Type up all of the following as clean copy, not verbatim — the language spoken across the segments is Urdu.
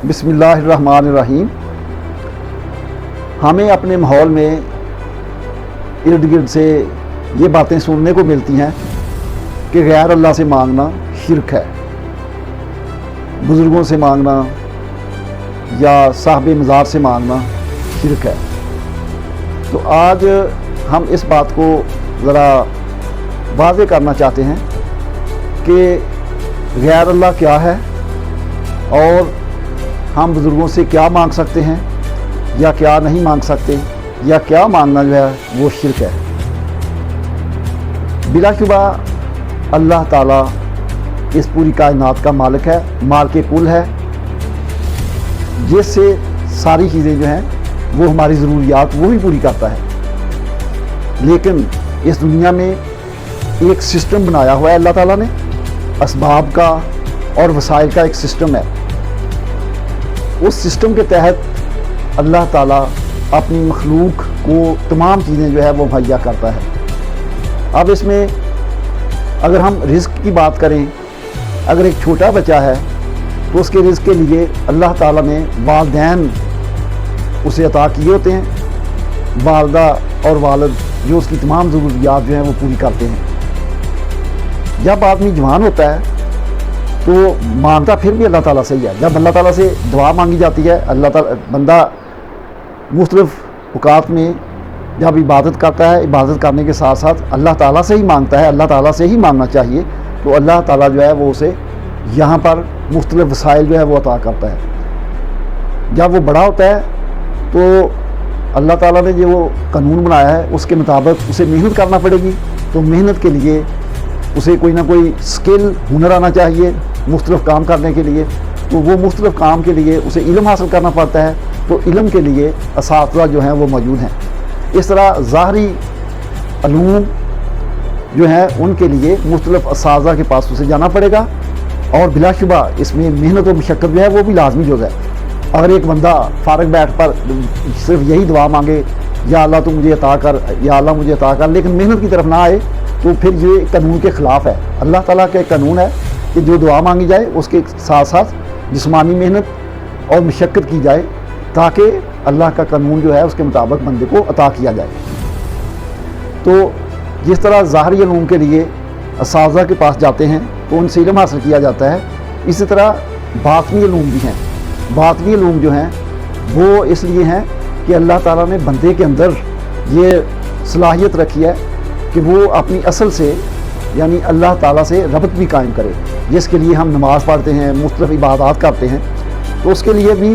بسم اللہ الرحمن الرحیم۔ ہمیں اپنے ماحول میں ارد گرد سے یہ باتیں سننے کو ملتی ہیں کہ غیر اللہ سے مانگنا شرک ہے، بزرگوں سے مانگنا یا صاحب مزار سے مانگنا شرک ہے۔ تو آج ہم اس بات کو ذرا واضح کرنا چاہتے ہیں کہ غیر اللہ کیا ہے اور ہم بزرگوں سے کیا مانگ سکتے ہیں یا کیا نہیں مانگ سکتے، یا کیا مانگنا جو ہے وہ شرک ہے۔ بلا شبہ اللہ تعالیٰ اس پوری کائنات کا مالک ہے، مالک کل ہے، جس سے ساری چیزیں جو ہیں وہ ہماری ضروریات وہ بھی پوری کرتا ہے۔ لیکن اس دنیا میں ایک سسٹم بنایا ہوا ہے اللہ تعالیٰ نے، اسباب کا اور وسائل کا ایک سسٹم ہے۔ اس سسٹم کے تحت اللہ تعالیٰ اپنی مخلوق کو تمام چیزیں جو ہے وہ مہیا کرتا ہے۔ اب اس میں اگر ہم رزق کی بات کریں، اگر ایک چھوٹا بچہ ہے تو اس کے رزق کے لیے اللہ تعالیٰ نے والدین اسے عطا کیے ہوتے ہیں، والدہ اور والد جو اس کی تمام ضروریات جو ہیں وہ پوری کرتے ہیں۔ جب آدمی جوان ہوتا ہے تو مانگتا پھر بھی اللہ تعالیٰ سے ہی ہے۔ جب اللہ تعالیٰ سے دعا مانگی جاتی ہے، اللہ تعالیٰ بندہ مختلف اوقات میں جب عبادت کرتا ہے، عبادت کرنے کے ساتھ ساتھ اللہ تعالیٰ سے ہی مانگتا ہے، اللہ تعالیٰ سے ہی مانگنا چاہیے، تو اللہ تعالیٰ جو ہے وہ اسے یہاں پر مختلف وسائل جو ہے وہ عطا کرتا ہے۔ جب وہ بڑا ہوتا ہے تو اللہ تعالیٰ نے جو وہ قانون بنایا ہے اس کے مطابق اسے محنت کرنا پڑے گی، تو محنت کے لیے اسے کوئی نہ کوئی سکل، ہنر آنا چاہیے مختلف کام کرنے کے لیے، تو وہ مختلف کام کے لیے اسے علم حاصل کرنا پڑتا ہے، تو علم کے لیے اساتذہ جو ہیں وہ موجود ہیں۔ اس طرح ظاہری علوم جو ہیں ان کے لیے مختلف اساتذہ کے پاس اسے جانا پڑے گا، اور بلا شبہ اس میں محنت و مشقت جو ہے وہ بھی لازمی جز ہے۔ اگر ایک بندہ فارغ بیٹھ پر صرف یہی دعا مانگے یا اللہ تو مجھے عطا کر، یا اللہ مجھے عطا کر، لیکن محنت کی طرف نہ آئے، تو پھر یہ قانون کے خلاف ہے۔ اللہ تعالیٰ کا ایک قانون ہے کہ جو دعا مانگی جائے اس کے ساتھ ساتھ جسمانی محنت اور مشقت کی جائے، تاکہ اللہ کا قانون جو ہے اس کے مطابق بندے کو عطا کیا جائے۔ تو جس طرح ظاہری علوم کے لیے اساتذہ کے پاس جاتے ہیں تو ان سے علم حاصل کیا جاتا ہے، اسی طرح باطنی علوم بھی ہیں۔ باطنی علوم جو ہیں وہ اس لیے ہیں کہ اللہ تعالیٰ نے بندے کے اندر یہ صلاحیت رکھی ہے کہ وہ اپنی اصل سے یعنی اللہ تعالیٰ سے ربط بھی قائم کرے، جس کے لیے ہم نماز پڑھتے ہیں، مختلف عبادات کرتے ہیں، تو اس کے لیے بھی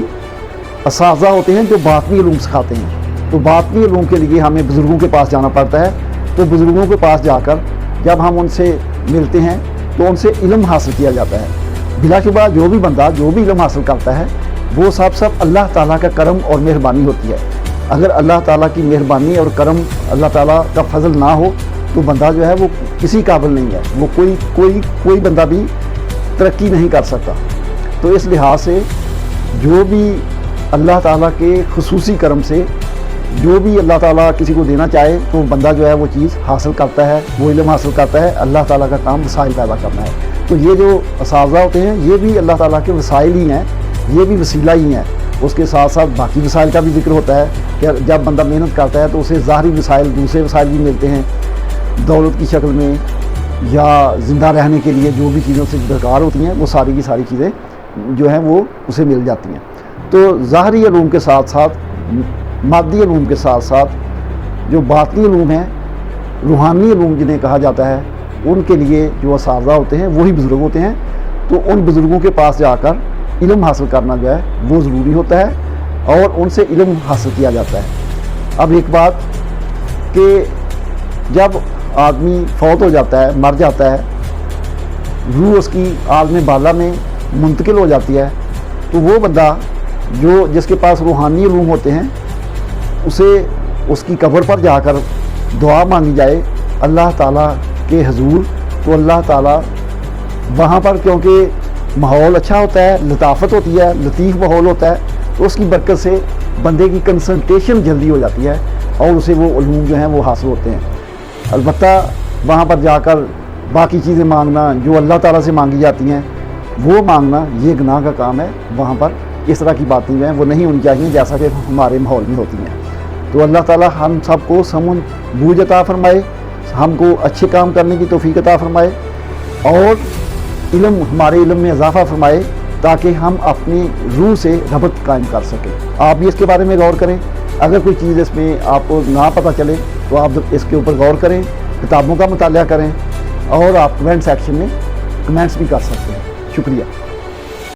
اساتذہ ہوتے ہیں جو باطنی علوم سکھاتے ہیں۔ تو باطنی علوم کے لیے ہمیں بزرگوں کے پاس جانا پڑتا ہے، تو بزرگوں کے پاس جا کر جب ہم ان سے ملتے ہیں تو ان سے علم حاصل کیا جاتا ہے۔ بلا شبہ جو بھی بندہ جو بھی علم حاصل کرتا ہے وہ سب اللہ تعالیٰ کا کرم اور مہربانی ہوتی ہے۔ اگر اللہ تعالیٰ کی مہربانی اور کرم، اللہ تعالیٰ کا فضل نہ ہو تو بندہ جو ہے وہ کسی قابل نہیں ہے، وہ کوئی بندہ بھی ترقی نہیں کر سکتا۔ تو اس لحاظ سے جو بھی اللہ تعالیٰ کے خصوصی کرم سے جو بھی اللہ تعالیٰ کسی کو دینا چاہے تو بندہ جو ہے وہ چیز حاصل کرتا ہے، وہ علم حاصل کرتا ہے۔ اللہ تعالیٰ کا کام وسائل پیدا کرنا ہے، تو یہ جو اساتذہ ہوتے ہیں یہ بھی اللہ تعالیٰ کے وسائل ہی ہیں، یہ بھی وسیلہ ہی ہیں۔ اس کے ساتھ ساتھ باقی وسائل کا بھی ذکر ہوتا ہے کہ جب بندہ محنت کرتا ہے تو اسے ظاہری وسائل، دوسرے وسائل بھی ملتے ہیں دولت کی شکل میں، یا زندہ رہنے کے لیے جو بھی چیزوں سے درکار ہوتی ہیں وہ ساری کی ساری چیزیں جو ہیں وہ اسے مل جاتی ہیں۔ تو ظاہری علوم کے ساتھ ساتھ مادی علوم کے ساتھ ساتھ جو باطنی علوم ہیں، روحانی علوم جنہیں کہا جاتا ہے، ان کے لیے جو اساتذہ ہوتے ہیں وہی بزرگ ہوتے ہیں۔ تو ان بزرگوں کے پاس جا کر علم حاصل کرنا جو ہے وہ ضروری ہوتا ہے، اور ان سے علم حاصل کیا جاتا ہے۔ اب ایک بات کہ جب آدمی فوت ہو جاتا ہے، مر جاتا ہے، روح اس کی عالم بالا میں منتقل ہو جاتی ہے، تو وہ بندہ جس کے پاس روحانی علوم ہوتے ہیں اسے اس کی قبر پر جا کر دعا مانگی جائے اللہ تعالیٰ کے حضور، تو اللہ تعالیٰ وہاں پر، کیونکہ ماحول اچھا ہوتا ہے، لطافت ہوتی ہے، لطیف ماحول ہوتا ہے، تو اس کی برکت سے بندے کی کنسنٹریشن جلدی ہو جاتی ہے اور اسے وہ علوم جو ہیں وہ حاصل ہوتے ہیں۔ البتہ وہاں پر جا کر باقی چیزیں مانگنا جو اللہ تعالیٰ سے مانگی جاتی ہیں وہ مانگنا یہ گناہ کا کام ہے، وہاں پر اس طرح کی باتیں جو ہیں وہ نہیں ہونی چاہیے جیسا کہ ہمارے ماحول میں ہوتی ہیں۔ تو اللہ تعالی ہم سب کو سمجھ بوجھ عطا فرمائے، ہم کو اچھے کام کرنے کی توفیق عطا فرمائے اور ہمارے علم میں اضافہ فرمائے تاکہ ہم اپنی روح سے ربط قائم کر سکیں۔ آپ بھی اس کے بارے میں غور کریں، اگر کوئی چیز اس میں آپ کو نہ پتہ چلے تو آپ اس کے اوپر غور کریں، کتابوں کا مطالعہ کریں اور آپ کمنٹ سیکشن میں کمنٹس بھی کر سکتے ہیں۔ شکریہ۔